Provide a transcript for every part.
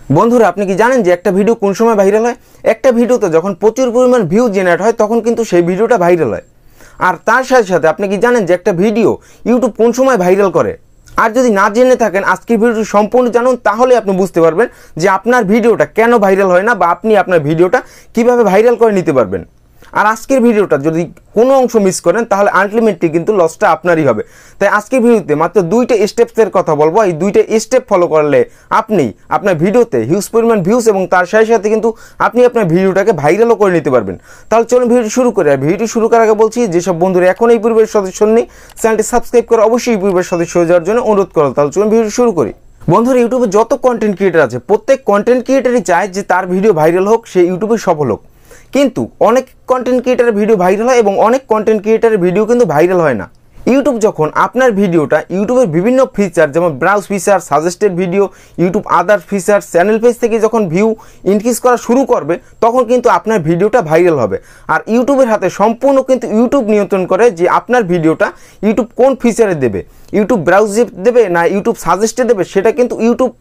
বন্ধুরা আপনি কি জানেন যে একটা ভিডিও কোন সময় ভাইরাল হয়? একটা ভিডিওতে যখন প্রচুর পরিমাণ ভিউ জেনারেট হয় তখন কিন্তু সেই ভিডিওটা ভাইরাল হয়। আর তার সাথে সাথে আপনি কি জানেন যে একটা ভিডিও ইউটিউব কোন সময় ভাইরাল করে? আর যদি না জেনে থাকেন আজকের ভিডিওটি সম্পূর্ণ জানুন, তাহলে আপনি বুঝতে পারবেন যে আপনার ভিডিওটা কেন ভাইরাল হয় না বা আপনি আপনার ভিডিওটা কিভাবে ভাইরাল করে নিতে পারবেন। আর আজকের ভিডিওটা যদি কোনো অংশ মিস করেন তাহলে আলটিমেটলি কিন্তু লসটা আপনারই হবে। তাই আজকের ভিডিওতে মাত্র 2টা স্টেপসের কথা বলবো। এই 2টা স্টেপ ফলো করলে আপনি আপনার ভিডিওতে হিউজ পরিমাণ ভিউজ এবং তার সাথে সাথে কিন্তু আপনি আপনার ভিডিওটাকে ভাইরালও করে নিতে পারবেন। তাহলে চলুন ভিডিওটি শুরু করি। আর ভিডিওটি শুরু করার আগে বলছি, যেসব বন্ধুরা এখন এই পরিবারের সদস্য নেই চ্যানেলটি সাবস্ক্রাইব করে অবশ্যই এই পরিবারের সদস্য হয়ে যাওয়ার জন্য অনুরোধ করো। তাহলে চলুন ভিডিওটি শুরু করি। বন্ধুরা ইউটিউবে যত কন্টেন্ট ক্রিয়েটার আছে প্রত্যেক কন্টেন্ট ক্রিয়েটারই চায় যে তার ভিডিও ভাইরাল হোক, সে ইউটিউবে সফল হোক। কিন্তু অনেক কন্টেন্ট ক্রিয়েটারের ভিডিও ভাইরাল হয় এবং অনেক কন্টেন্ট ক্রিয়েটারের ভিডিও কিন্তু ভাইরাল হয় না। ইউটিউব যখন আপনার ভিডিওটা ইউটিউবের বিভিন্ন ফিচার যেমন browse feature, suggested video, YouTube other feature, channel page থেকে যখন ভিউ ইনক্রিজ করা শুরু করবে তখন কিন্তু আপনার ভিডিওটা ভাইরাল হবে। আর ইউটিউবের হাতে সম্পূর্ণ কিন্তু ইউটিউব নিয়ন্ত্রণ করে যে আপনার ভিডিওটা ইউটিউব কোন ফিচারে দেবে, ইউটিউব ব্রাউজে দেবে না ইউটিউব সাজেস্টে দেবে, সেটা কিন্তু ইউটিউব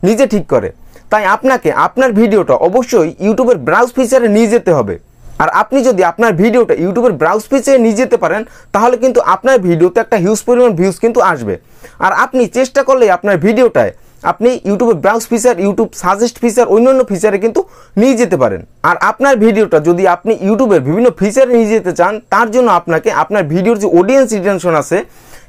নিজে ঠিক করে। তাই আপনাকে আপনার ভিডিওটা অবশ্যই ইউটিউবের ব্রাউজ ফিচারে নিয়ে যেতে হবে। আর আপনি যদি আপনার ভিডিওটা ইউটিউবের ব্রাউজ ফিচারে নিয়ে যেতে পারেন তাহলে কিন্তু আপনার ভিডিওতে একটা হিউজ পরিমাণ ভিউজ কিন্তু আসবে। আর আপনি চেষ্টা করলে আপনার ভিডিওটায় আপনি ইউটিউবের browse feature, YouTube suggest feature, অন্যান্য ফিচারে কিন্তু নিয়ে যেতে পারেন। আর আপনার ভিডিওটা যদি আপনি ইউটিউবের বিভিন্ন ফিচারে নিয়ে যেতে চান তার জন্য আপনাকে আপনার ভিডিওর যে অডিয়েন্স রিটেনশন আছে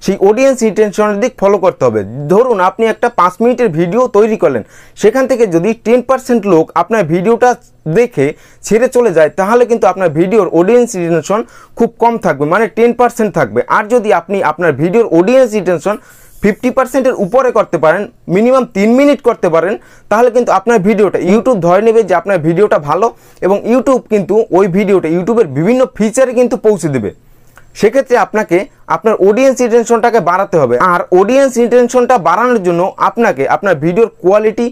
সেই অডিয়েন্স রিটেনশনের দিক ফলো করতে হবে। ধরুন আপনি একটা 5 মিনিটের ভিডিও তৈরি করলেন, সেখান থেকে যদি 10% লোক আপনার ভিডিওটা দেখে ছেড়ে চলে যায় তাহলে কিন্তু আপনার ভিডিওর অডিয়েন্স রিটেনশন খুব কম থাকবে, মানে 10% থাকবে। আর যদি আপনি আপনার ভিডিওর অডিয়েন্স রিটেনশন 50%-এর উপরে করতে পারেন, মিনিমাম 3 মিনিট করতে পারেন, তাহলে কিন্তু আপনার ভিডিওটা ইউটিউব ধরে নেবে যে আপনার ভিডিওটা ভালো এবং ইউটিউব কিন্তু ওই ভিডিওটা ইউটিউবের বিভিন্ন ফিচারে কিন্তু পৌঁছে দেবে। সেক্ষেত্রে আপনাকে আপনার অডিয়েন্স রিটেনশনটাকে বাড়াতে হবে। আর অডিয়েন্স রিটেনশনটা বাড়ানোর জন্য আপনাকে আপনার ভিডিওর কোয়ালিটি,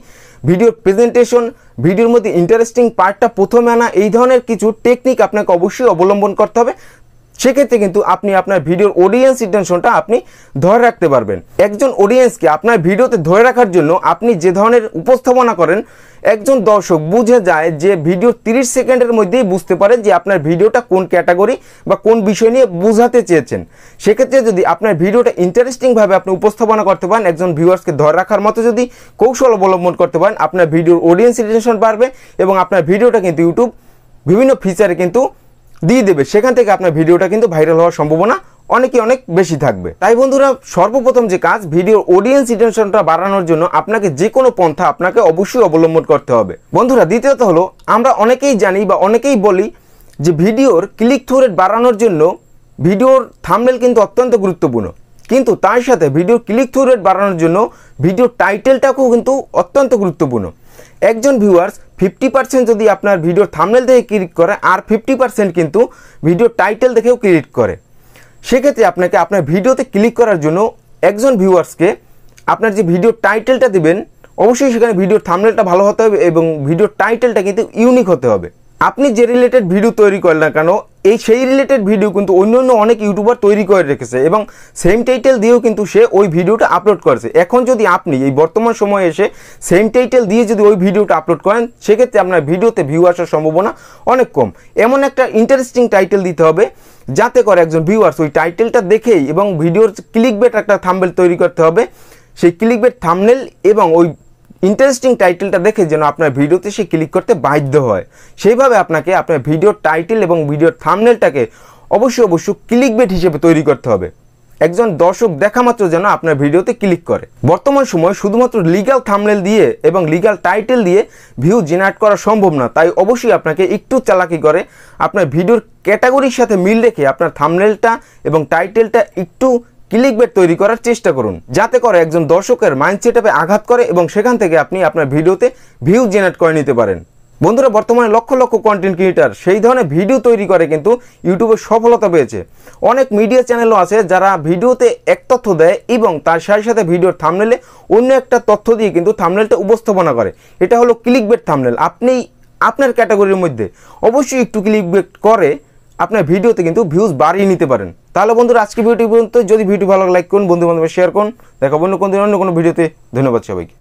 ভিডিওর প্রেজেন্টেশন, ভিডিওর মধ্যে ইন্টারেস্টিং পার্টটা প্রথমে আনা, এই ধরনের কিছু টেকনিক আপনাকে অবশ্যই অবলম্বন করতে হবে। সেক্ষেত্রে কিন্তু আপনি আপনার ভিডিওর অডিয়েন্স রিটেনশনটা আপনি ধরে রাখতে পারবেন। একজন অডিয়েন্সকে আপনার ভিডিওতে ধরে রাখার জন্য আপনি যে ধরনের উপস্থাপনা করেন, একজন দর্শক বুঝে যায় যে ভিডিও 30 সেকেন্ডের মধ্যেই বুঝতে পারে যে আপনার ভিডিওটা কোন ক্যাটাগরি বা কোন বিষয় নিয়ে বোঝাতে চেয়েছেন। সেক্ষেত্রে যদি আপনার ভিডিওটা ইন্টারেস্টিংভাবে আপনি উপস্থাপনা করতে পারেন, একজন ভিউয়ার্সকে ধরে রাখার মতো যদি কৌশল অবলম্বন করতে পারেন, আপনার ভিডিওর অডিয়েন্স রিটেনশন বাড়বে এবং আপনার ভিডিওটা কিন্তু ইউটিউব বিভিন্ন ফিচারে কিন্তু দিয়ে দেবে। সেখান থেকে আপনার ভিডিওটা কিন্তু ভাইরাল হওয়ার সম্ভাবনা অনেক বেশি থাকবে। তাই বন্ধুরা সর্বপ্রথম যে কাজ, ভিডিওর অডিয়েন্স রিটেনশনটা বাড়ানোর জন্য আপনাকে যে কোনো পন্থা আপনাকে অবশ্যই অবলম্বন করতে হবে। বন্ধুরা দ্বিতীয়ত হলো, আমরা অনেকেই জানি বা অনেকেই বলি যে ভিডিওর ক্লিক থ্রু রেট বাড়ানোর জন্য ভিডিওর থাম্বনেল কিন্তু অত্যন্ত গুরুত্বপূর্ণ। কিন্তু তার সাথে ভিডিওর ক্লিক থ্রু রেট বাড়ানোর জন্য ভিডিওর টাইটেলটাকেও কিন্তু অত্যন্ত গুরুত্বপূর্ণ। একজন ভিউয়ার্স 50% যদি আপনার ভিডিওর থাম্বনেল দেখে ক্লিক করে আর 50% কিন্তু ভিডিওর টাইটেল দেখেও ক্লিক করে। সেক্ষেত্রে আপনাকে আপনার ভিডিওতে ক্লিক করার জন্য একজন ভিউয়ার্সকে আপনার যে ভিডিওর টাইটেলটা দিবেন অবশ্যই সেখানে ভিডিওর থাম্বনেলটা ভালো হতে হবে এবং ভিডিওর টাইটেলটা কিন্তু ইউনিক হতে হবে। আপনি যে রিলেটেড ভিডিও তৈরি করেন না কেন, সেই রিলেটেড ভিডিও কিন্তু অন্য অনেক ইউটিউবার তৈরি করে রেখেছে এবং সেম টাইটেল দিয়েও কিন্তু সে ওই ভিডিওটা আপলোড করেছে। এখন যদি আপনি এই বর্তমান সময়ে এসে সেম টাইটেল দিয়ে যদি ওই ভিডিওটা আপলোড করেন সেক্ষেত্রে আপনার ভিডিওতে ভিউ আসার সম্ভাবনা অনেক কম। এমন একটা ইন্টারেস্টিং টাইটেল দিতে হবে যাতে করে একজন ভিউয়ার্স ওই টাইটেলটা দেখেই, এবং ভিডিওর ক্লিকবেট একটা থাম্বনেল তৈরি করতে হবে, সেই ক্লিকবেট থাম্বনেল এবং ওই ইন্টারেস্টিং টাইটেলটা দেখে যেন আপনার ভিডিওতে সে ক্লিক করতে বাধ্য হয়। সেইভাবে আপনাকে আপনার ভিডিওর টাইটেল এবং ভিডিওর থাম্বনেলটাকে অবশ্যই ক্লিকবেট হিসেবে তৈরি করতে হবে। একজন দর্শক দেখা মাত্র যেন আপনার ভিডিওতে ক্লিক করে। বর্তমান সময় শুধুমাত্র লিগ্যাল থাম্বনেল দিয়ে এবং লিগ্যাল টাইটেল দিয়ে ভিউ জেনারেট করা সম্ভব না। তাই অবশ্যই আপনাকে একটু চালাকি করে আপনার ভিডিওর ক্যাটাগরির সাথে মিল রেখে আপনার থাম্বনেলটা এবং টাইটেলটা একটু ক্লিকবেট তৈরি করার চেষ্টা করুন, যাতে করে একজন দর্শকের মাইন্ড সেটআপে আঘাত করে এবং সেখান থেকে আপনি আপনার ভিডিওতে ভিউ জেনারেট করে নিতে পারেন। বন্ধুরা বর্তমানে লক্ষ কন্টেন্ট ক্রিয়েটার সেই ধরনের ভিডিও তৈরি করে কিন্তু ইউটিউবে সফলতা পেয়েছে। অনেক মিডিয়া চ্যানেলও আছে যারা ভিডিওতে এক তথ্য দেয় এবং তার সাথে সাথে ভিডিওর থাম্বনেলে অন্য একটা তথ্য দিয়ে কিন্তু থাম্বনেলটা উপস্থাপনা করে। এটা হলো ক্লিকবেট থাম্বনেল। আপনি আপনার ক্যাটাগরির মধ্যে অবশ্যই একটু ক্লিকবেট করে আপনার ভিডিওতে কিন্তু ভিউজ বাড়িয়ে নিতে পারেন। তাহলে বন্ধুরা আজকে ভিডিও পর্যন্ত। যদি ভিডিও ভালো লাইক করুন, বন্ধু বান্ধব শেয়ার করুন। দেখাবো অন্য কোনো ভিডিওতে। ধন্যবাদ সবাইকে।